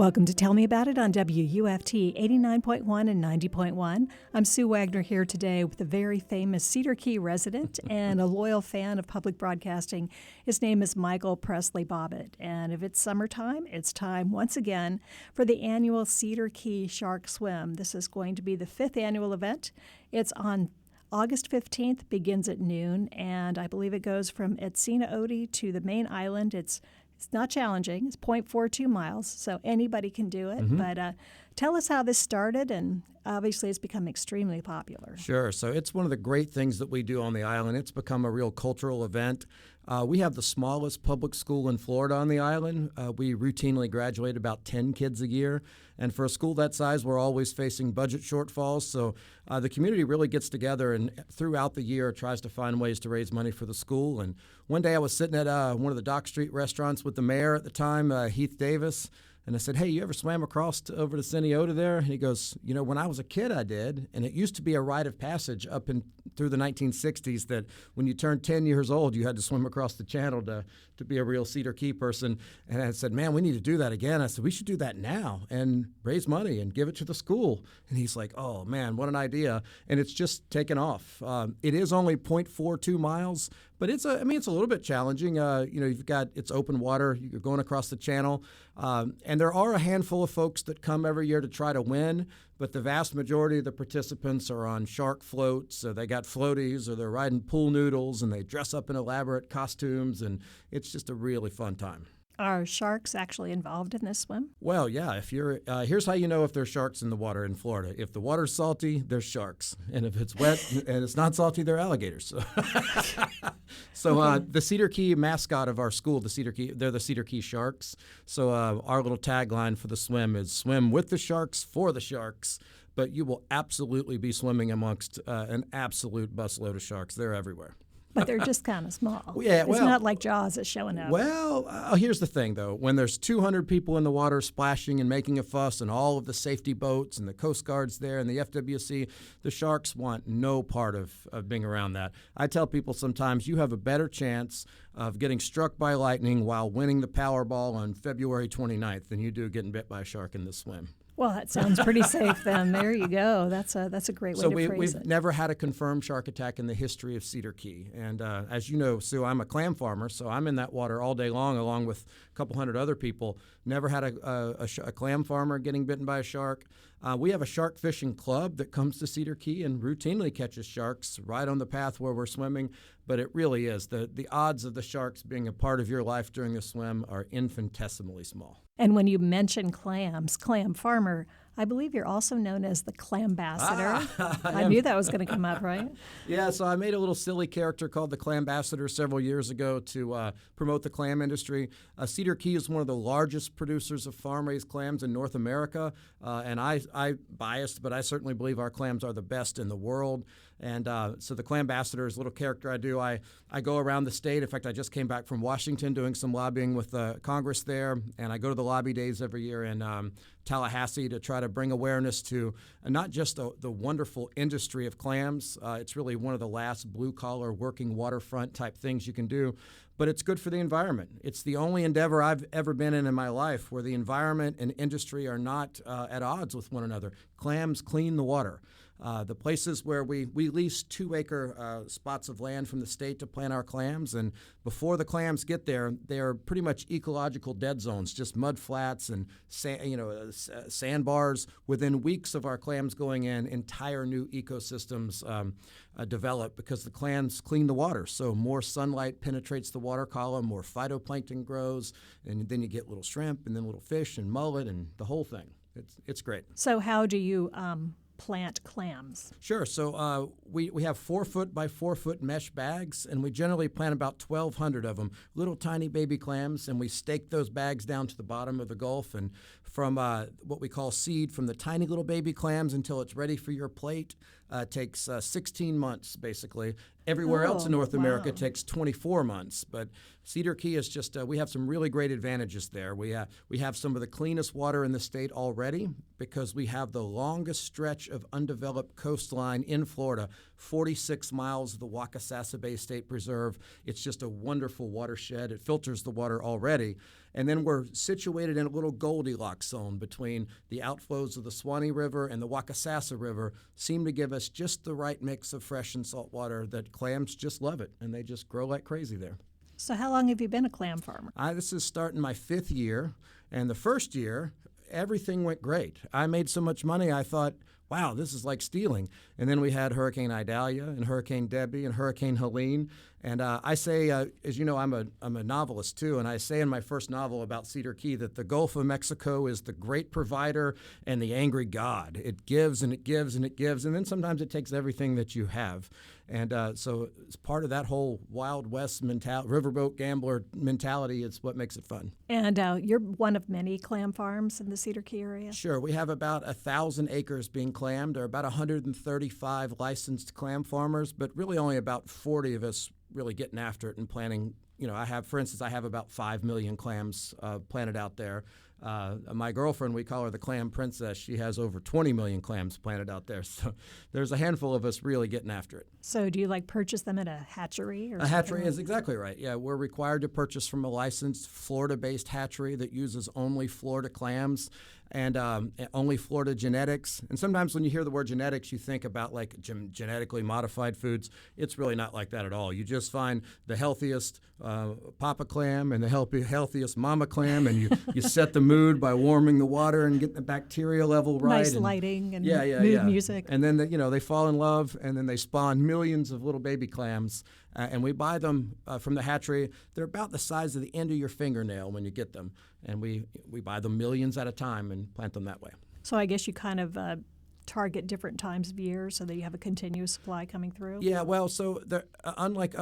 Welcome to Tell Me About It on WUFT 89.1 and 90.1. I'm Sue Wagner here today with a very famous Cedar Key resident and a loyal fan of public broadcasting. His name is Michael Pressley Bobbitt. And if it's summertime, it's time once again for the annual Cedar Key Shark Swim. This is going to be the 5th annual event. It's on August 15th, begins at noon, and I believe it goes from Encina Odie to the main island. It's not challenging. It's 0.42 miles, so anybody can do it. But tell us how this started, and obviously it's become extremely popular. Sure. So it's one of the great things that we do on the island. It's become a real cultural event. We have the smallest public school in Florida on the island. We routinely graduate about 10 kids a year. And for a school that size, we're always facing budget shortfalls. So the community really gets together and throughout the year tries to find ways to raise money for the school. And one day I was sitting at one of the Dock Street restaurants with the mayor at the time, Heath Davis. And I said, hey, you ever swam across over to Seniota there? And he goes, you know, when I was a kid, I did. And it used to be a rite of passage up through the 1960s that when you turned 10 years old, you had to swim across the channel to be a real Cedar Key person. And I said, man, we need to do that again. I said, we should do that now and raise money and give it to the school. And he's like, oh, man, what an idea. And it's just taken off. It is only 0.42 miles, but it's a little bit challenging. It's open water. You're going across the channel. And there are a handful of folks that come every year to try to win, but the vast majority of the participants are on shark floats, or they got floaties, or they're riding pool noodles, and they dress up in elaborate costumes, and it's just a really fun time. Are sharks actually involved in this swim? Well, yeah. If you're here's how you know if there's sharks in the water in Florida. If the water's salty, there's sharks, and if it's wet and it's not salty, they're alligators. So the Cedar Key mascot of our school, they're the Cedar Key Sharks. So our little tagline for the swim is "Swim with the sharks for the sharks." But you will absolutely be swimming amongst an absolute busload of sharks. They're everywhere. But they're just kind of small. Yeah, it's not like Jaws is showing up. Well, here's the thing, though. When there's 200 people in the water splashing and making a fuss and all of the safety boats and the Coast Guard's there and the FWC, the sharks want no part of being around that. I tell people sometimes you have a better chance of getting struck by lightning while winning the Powerball on February 29th than you do getting bit by a shark in this swim. Well, that sounds pretty safe then. There you go. That's a great way to phrase it. So we've never had a confirmed shark attack in the history of Cedar Key. And as you know, Sue, I'm a clam farmer, so I'm in that water all day long along with a couple hundred other people. Never had a clam farmer getting bitten by a shark. We have a shark fishing club that comes to Cedar Key and routinely catches sharks right on the path where we're swimming. But it really is. The odds of the sharks being a part of your life during the swim are infinitesimally small. And when you mention clams, clam farmer, I believe you're also known as the Clambassador. I knew that was going to come up, right? Yeah, so I made a little silly character called the Clambassador several years ago to promote the clam industry. Cedar Key is one of the largest producers of farm-raised clams in North America, and I biased, but I certainly believe our clams are the best in the world. And so the Clambassador is a little character I do. I go around the state. In fact, I just came back from Washington doing some lobbying with Congress there, and I go to the lobby days every year in Tallahassee to try to bring awareness to not just the wonderful industry of clams. It's really one of the last blue-collar working waterfront type things you can do, but it's good for the environment. It's the only endeavor I've ever been in my life where the environment and industry are not at odds with one another. Clams clean the water. The places where we lease 2-acre spots of land from the state to plant our clams, and before the clams get there, they are pretty much ecological dead zones, just mud flats and sandbars. Within weeks of our clams going in, entire new ecosystems develop because the clams clean the water. So more sunlight penetrates the water column, more phytoplankton grows, and then you get little shrimp and then little fish and mullet and the whole thing. It's great. So how do you plant clams? Sure. So we have 4-foot by 4-foot mesh bags, and we generally plant about 1,200 of them, little tiny baby clams, and we stake those bags down to the bottom of the Gulf. And from what we call seed, from the tiny little baby clams until it's ready for your plate, takes 16 months, basically. Everywhere else in North America wow. takes 24 months, but Cedar Key is just, we have some really great advantages there. We have some of the cleanest water in the state already because we have the longest stretch of undeveloped coastline in Florida, 46 miles of the Waukesasa Bay State Preserve. It's just a wonderful watershed. It filters the water already. And then we're situated in a little Goldilocks zone between the outflows of the Swanee River and the Waukesasa River, seem to give us just the right mix of fresh and salt water that clams just love it, and they just grow like crazy there. So how long have you been a clam farmer? This is starting my 5th year, and the first year, everything went great. I made so much money, I thought, wow, this is like stealing. And then we had Hurricane Idalia and Hurricane Debbie and Hurricane Helene. And I say, as you know, I'm a novelist too, and I say in my first novel about Cedar Key that the Gulf of Mexico is the great provider and the angry God. It gives and it gives and it gives, and then sometimes it takes everything that you have. And so it's part of that whole Wild West riverboat gambler mentality. It's what makes it fun. And you're one of many clam farms in the Cedar Key area? Sure. We have about 1,000 acres being clammed. There are about 135 licensed clam farmers, but really only about 40 of us really getting after it and planting. You know, I have about 5 million clams planted out there. My girlfriend, we call her the clam princess. She has over 20 million clams planted out there. So there's a handful of us really getting after it. So do you purchase them at a hatchery? A hatchery is exactly right. Yeah, we're required to purchase from a licensed Florida-based hatchery that uses only Florida clams and only Florida genetics. And sometimes when you hear the word genetics, you think about like genetically modified foods. It's really not like that at all. You just find the healthiest papa clam and the healthiest mama clam, and you set the mood by warming the water and getting the bacteria level right. Nice lighting and mood music. And then they fall in love, and then they spawn millions of little baby clams. And we buy them from the hatchery. They're about the size of the end of your fingernail when you get them. And we buy them millions at a time and plant them that way. So I guess you kind of target different times of year so that you have a continuous supply coming through? Yeah, well, so unlike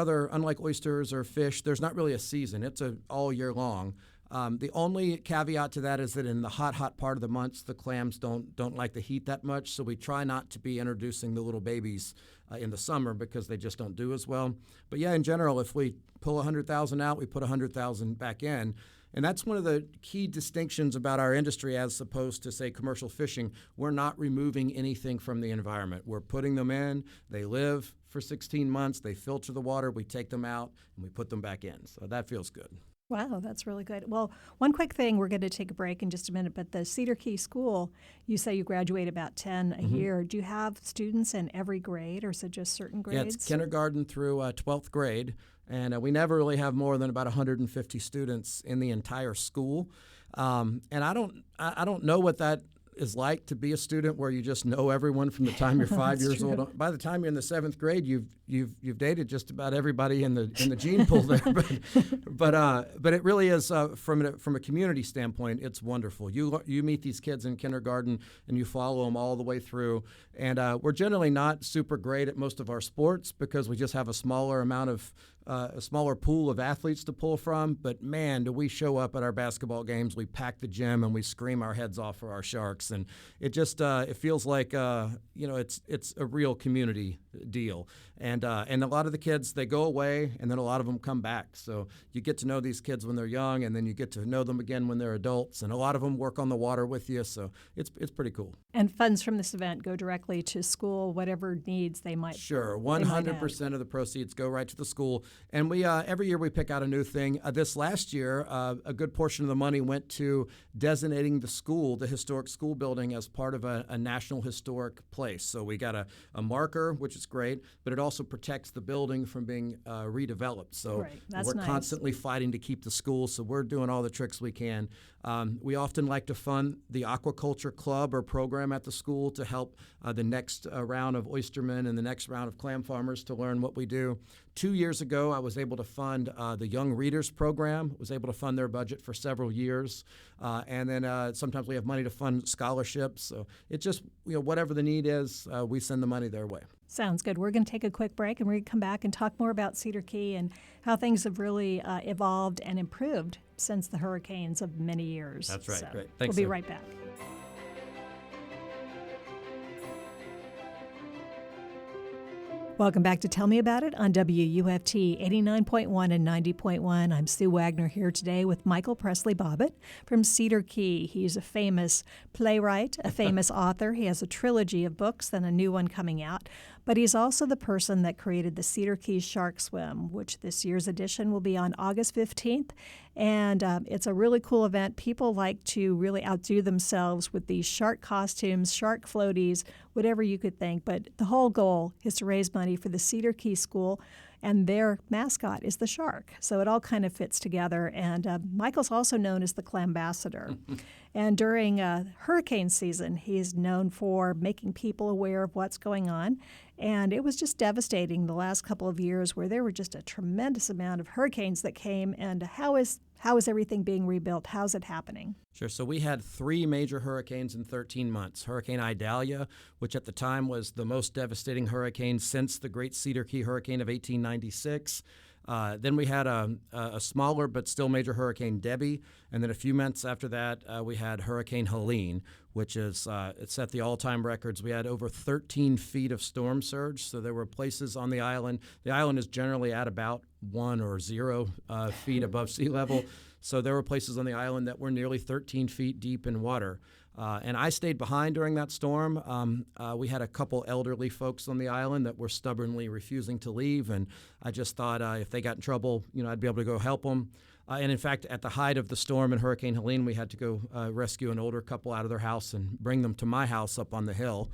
oysters or fish, there's not really a season. It's all year long. The only caveat to that is that in the hot part of the months, the clams don't like the heat that much, so we try not to be introducing the little babies in the summer because they just don't do as well. But yeah, in general, if we pull 100,000 out, we put 100,000 back in. And that's one of the key distinctions about our industry as opposed to, say, commercial fishing. We're not removing anything from the environment. We're putting them in. They live for 16 months. They filter the water. We take them out, and we put them back in. So that feels good. Wow, that's really good. Well, one quick thing, we're going to take a break in just a minute, but the Cedar Key School, you say you graduate about 10 a year. Do you have students in every grade, or is it just certain grades? Yeah, it's kindergarten through 12th grade, and we never really have more than about 150 students in the entire school. And I don't know what that is like to be a student where you just know everyone from the time you're 5 years old. By the time you're in the 7th grade, you've dated just about everybody in the gene pool there. But it really is from a community standpoint, it's wonderful. You meet these kids in kindergarten and you follow them all the way through. And we're generally not super great at most of our sports because we just have a smaller pool of athletes to pull from. But man, do we show up at our basketball games? We pack the gym and we scream our heads off for our Sharks, and it just it feels like it's a real community deal. And a lot of the kids, they go away, and then a lot of them come back. So you get to know these kids when they're young, and then you get to know them again when they're adults. And a lot of them work on the water with you, so it's pretty cool. And funds from this event go directly to school, whatever needs they might. Sure, 100% of the proceeds go right to the school. And we every year we pick out a new thing. This last year, a good portion of the money went to designating the school, the historic school building, as part of a national historic place. So we got a marker, which is great, but it also protects the building from being redeveloped. So we're constantly fighting to keep the school, so we're doing all the tricks we can. We often like to fund the aquaculture club or program at the school to help the next round of oystermen and the next round of clam farmers to learn what we do. 2 years ago, I was able to fund the Young Readers Program, was able to fund their budget for several years. And then sometimes we have money to fund scholarships. So it's just, whatever the need is, we send the money their way. Sounds good. We're going to take a quick break, and we're going to come back and talk more about Cedar Key and how things have really evolved and improved since the hurricanes of many years. That's right. So Great. Thanks, we'll be right back. Welcome back to Tell Me About It on WUFT 89.1 and 90.1. I'm Sue Wagner here today with Michael Pressley Bobbitt from Cedar Key. He's a famous playwright, a famous author. He has a trilogy of books and a new one coming out. But he's also the person that created the Cedar Key Shark Swim, which this year's edition will be on August 15th. And it's a really cool event. People like to really outdo themselves with these shark costumes, shark floaties, whatever you could think. But the whole goal is to raise money for the Cedar Key School, and their mascot is the shark. So it all kind of fits together. And Michael's also known as the Clambassador. And during hurricane season, he's known for making people aware of what's going on. And it was just devastating the last couple of years where there were just a tremendous amount of hurricanes that came. And how is everything being rebuilt? How's it happening? Sure. So we had 3 major hurricanes in 13 months. Hurricane Idalia, which at the time was the most devastating hurricane since the Great Cedar Key Hurricane of 1896. Then we had a smaller but still major Hurricane Debbie, and then a few months after that we had Hurricane Helene, which is it set the all-time records. We had over 13 feet of storm surge, so there were places on the island. The island is generally at about 1 or 0 feet above sea level, so there were places on the island that were nearly 13 feet deep in water. And I stayed behind during that storm. We had a couple elderly folks on the island that were stubbornly refusing to leave, and I just thought if they got in trouble, I'd be able to go help them. And in fact, at the height of the storm in Hurricane Helene, we had to go rescue an older couple out of their house and bring them to my house up on the hill.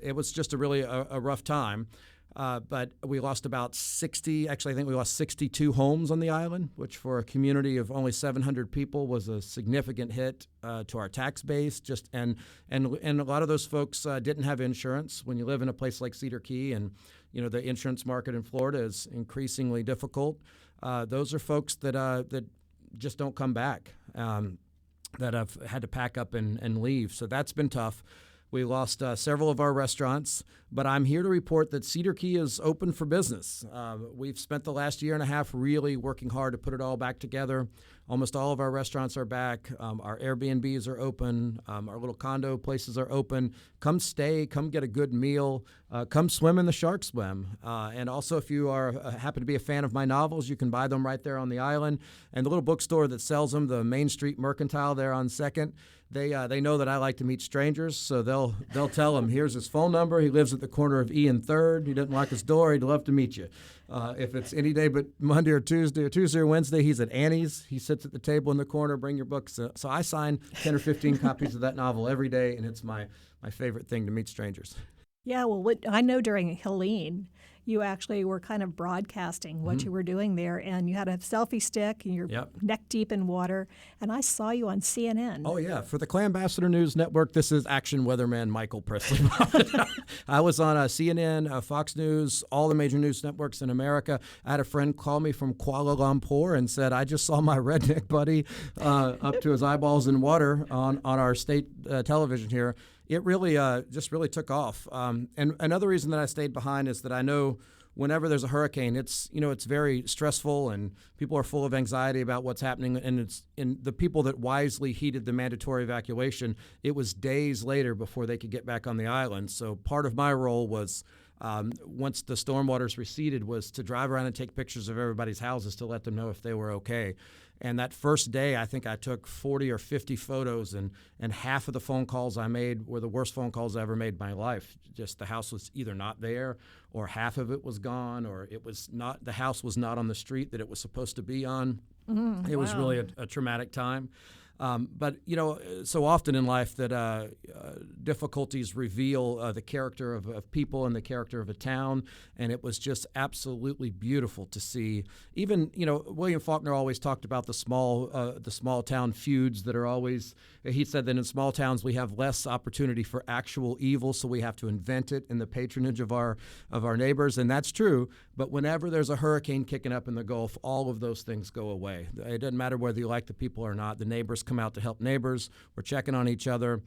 It was just a rough time. But we lost about 60, actually I think we lost 62 homes on the island, which for a community of only 700 people was a significant hit to our tax base. And a lot of those folks didn't have insurance. When you live in a place like Cedar Key and the insurance market in Florida is increasingly difficult, those are folks that just don't come back, that have had to pack up and leave. So that's been tough. We lost several of our restaurants, but I'm here to report that Cedar Key is open for business. We've spent the last year and a half really working hard to put it all back together. Almost all of our restaurants are back. Our Airbnbs are open. Our little condo places are open. Come stay. Come get a good meal. Come swim in the Shark Swim. And also, if you happen to be a fan of my novels, you can buy them right there on the island. And the little bookstore that sells them, the Main Street Mercantile there on 2nd, they know that I like to meet strangers, so they'll tell him, here's his phone number. He lives at the corner of E and 3rd. He doesn't lock his door. He'd love to meet you. If it's any day but Monday or Tuesday or Wednesday, he's at Annie's. He sits at the table in the corner, bring your books. So I sign 10 or 15 copies of that novel every day, and it's my favorite thing to meet strangers. Yeah, well, I know during Helene, you actually were kind of broadcasting what you were doing there, and you had a selfie stick, and you're neck deep in water, and I saw you on CNN. Oh, yeah. For the Clambassador News Network, this is action weatherman Michael Pressley. I was on CNN, Fox News, all the major news networks in America. I had a friend call me from Kuala Lumpur and said, I just saw my redneck buddy up to his eyeballs in water on our state television here. It really just really took off. And another reason that I stayed behind is that I know whenever there's a hurricane, it's very stressful and people are full of anxiety about what's happening. And the people that wisely heeded the mandatory evacuation, it was days later before they could get back on the island. So part of my role was, once the stormwaters receded, was to drive around and take pictures of everybody's houses to let them know if they were okay. And that first day, I think I took 40 or 50 photos, and half of the phone calls I made were the worst phone calls I ever made in my life. Just the house was either not there, or half of it was gone, or the house was not on the street that it was supposed to be on. It was really a traumatic time. But, so often in life that difficulties reveal the character of people and the character of a town, and it was just absolutely beautiful to see. Even, William Faulkner always talked about the small town feuds that are always, he said that in small towns we have less opportunity for actual evil, so we have to invent it in the patronage of our neighbors, and that's true. But whenever there's a hurricane kicking up in the Gulf, all of those things go away. It doesn't matter whether you like the people or not. The neighbors come out to help neighbors. We're checking on each other.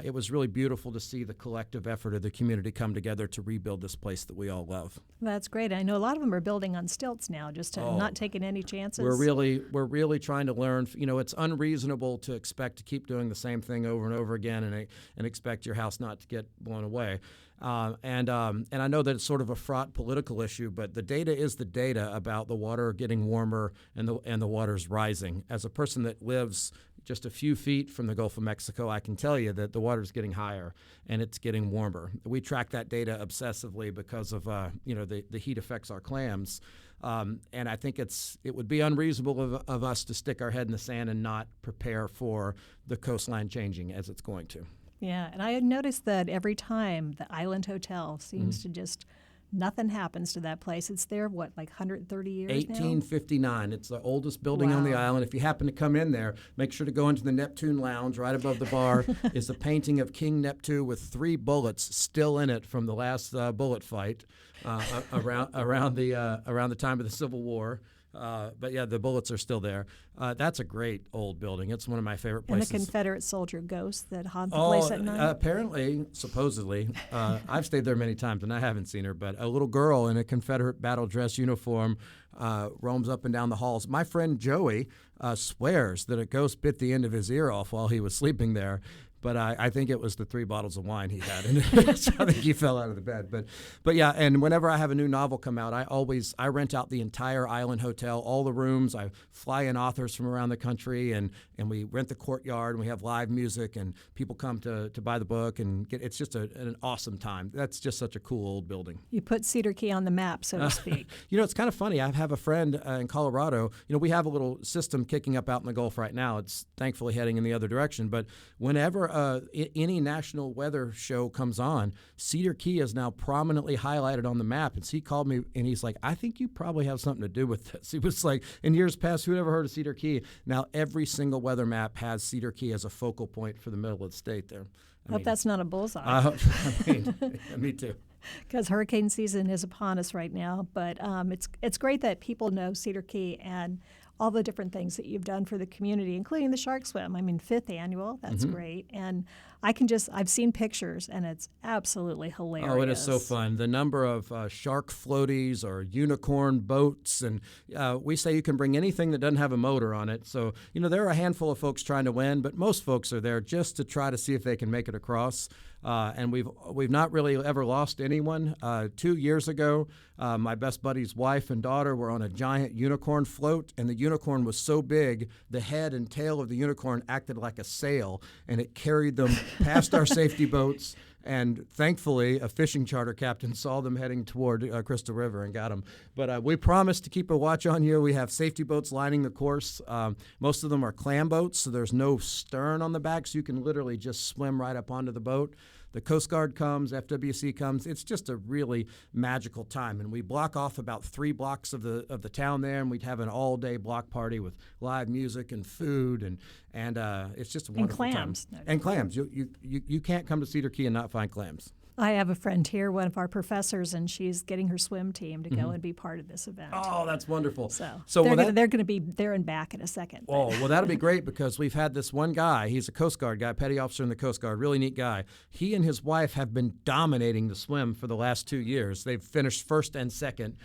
It was really beautiful to see the collective effort of the community come together to rebuild this place that we all love. That's great. I know a lot of them are building on stilts now, just not taking any chances. We're really trying to learn. It's unreasonable to expect to keep doing the same thing over and over again and expect your house not to get blown away. And I know that it's sort of a fraught political issue, but the data is the data about the water getting warmer and the water's rising. As a person that lives just a few feet from the Gulf of Mexico, I can tell you that the water's getting higher and it's getting warmer. We track that data obsessively because of the heat affects our clams. And I think it would be unreasonable of us to stick our head in the sand and not prepare for the coastline changing as it's going to. Yeah, and I had noticed that every time the Island Hotel seems to just, nothing happens to that place. It's there, what, like 130 years 1859. It's the oldest building on the island. If you happen to come in there, make sure to go into the Neptune Lounge. Right above the bar is a painting of King Neptune with 3 bullets still in it from the last bullet fight around the time of the Civil War. But yeah, the bullets are still there. That's a great old building. It's one of my favorite places. And the Confederate soldier ghosts that haunt the place at night? Apparently, supposedly. I've stayed there many times and I haven't seen her, but a little girl in a Confederate battle dress uniform roams up and down the halls. My friend Joey swears that a ghost bit the end of his ear off while he was sleeping there. But I think it was the 3 bottles of wine he had, and so I think he fell out of the bed. But yeah, and whenever I have a new novel come out, I rent out the entire Island Hotel, all the rooms. I fly in authors from around the country, and we rent the courtyard, and we have live music, and people come to buy the book, and it's just an awesome time. That's just such a cool old building. You put Cedar Key on the map, so to speak. It's kind of funny. I have a friend in Colorado. We have a little system kicking up out in the Gulf right now. It's thankfully heading in the other direction, but whenever any national weather show comes on, Cedar Key is now prominently highlighted on the map. And so he called me and he's like, I think you probably have something to do with this. He was like, in years past, who'd ever heard of Cedar Key? Now every single weather map has Cedar Key as a focal point for the middle of the state there. I hope that's not a bullseye. Me too. Because hurricane season is upon us right now. But it's great that people know Cedar Key and all the different things that you've done for the community, including the Shark Swim. 5th annual, that's great. And I've seen pictures, and it's absolutely hilarious. Oh, it is so fun. The number of shark floaties or unicorn boats, and we say you can bring anything that doesn't have a motor on it. So, there are a handful of folks trying to win, but most folks are there just to try to see if they can make it across. And we've not really ever lost anyone. 2 years ago, my best buddy's wife and daughter were on a giant unicorn float, and the unicorn was so big, the head and tail of the unicorn acted like a sail, and it carried them past our safety boats. And thankfully, a fishing charter captain saw them heading toward Crystal River and got them. But we promised to keep a watch on you. We have safety boats lining the course. Most of them are clam boats, so there's no stern on the back, so you can literally just swim right up onto the boat. The Coast Guard comes, FWC comes. It's just a really magical time. And we block off about 3 blocks of the town there, and we'd have an all-day block party with live music and food, and it's just a wonderful time. And clams. You can't come to Cedar Key and not find clams. I have a friend here, one of our professors, and she's getting her swim team to go and be part of this event. Oh, that's wonderful. So they're going to be there and back in a second. Oh, well, that'll be great because we've had this one guy. He's a Coast Guard guy, petty officer in the Coast Guard, really neat guy. He and his wife have been dominating the swim for the last 2 years. They've finished first and second.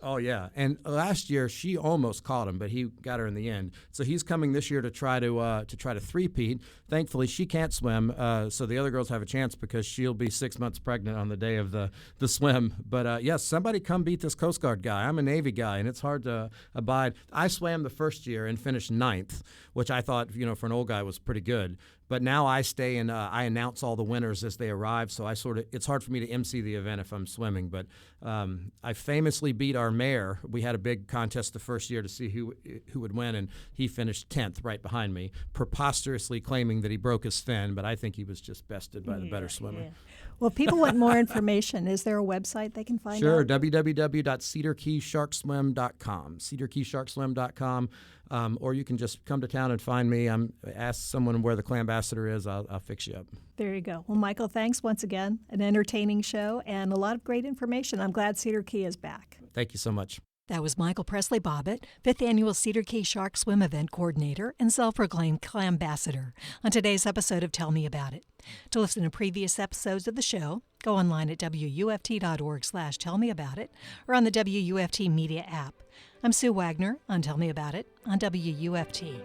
Oh, yeah. And last year, she almost caught him, but he got her in the end. So he's coming this year to try to three-peat. Thankfully, she can't swim, so the other girls have a chance because she'll be 6 months pregnant on the day of the swim. But, yes, somebody come beat this Coast Guard guy. I'm a Navy guy, and it's hard to abide. I swam the first year and finished 9th, which I thought, for an old guy was pretty good. But now I stay and I announce all the winners as they arrive, so it's hard for me to MC the event if I'm swimming. But I famously beat our mayor. We had a big contest the first year to see who would win, and he finished 10th right behind me, preposterously claiming that he broke his fin, but I think he was just bested by the better swimmer. Yeah. Well, if people want more information, is there a website they can find out? Sure, www.cedarkeysharkswim.com, cedarkeysharkswim.com. Or you can just come to town and find me. Ask someone where the Clambassador is. I'll fix you up. There you go. Well, Michael, thanks once again. An entertaining show and a lot of great information. I'm glad Cedar Key is back. Thank you so much. That was Michael Pressley Bobbitt, 5th Annual Cedar Key Shark Swim Event Coordinator and self-proclaimed Clambassador, on today's episode of Tell Me About It. To listen to previous episodes of the show, go online at wuft.org/tellmeaboutit or on the WUFT Media app. I'm Sue Wagner on Tell Me About It on WUFT.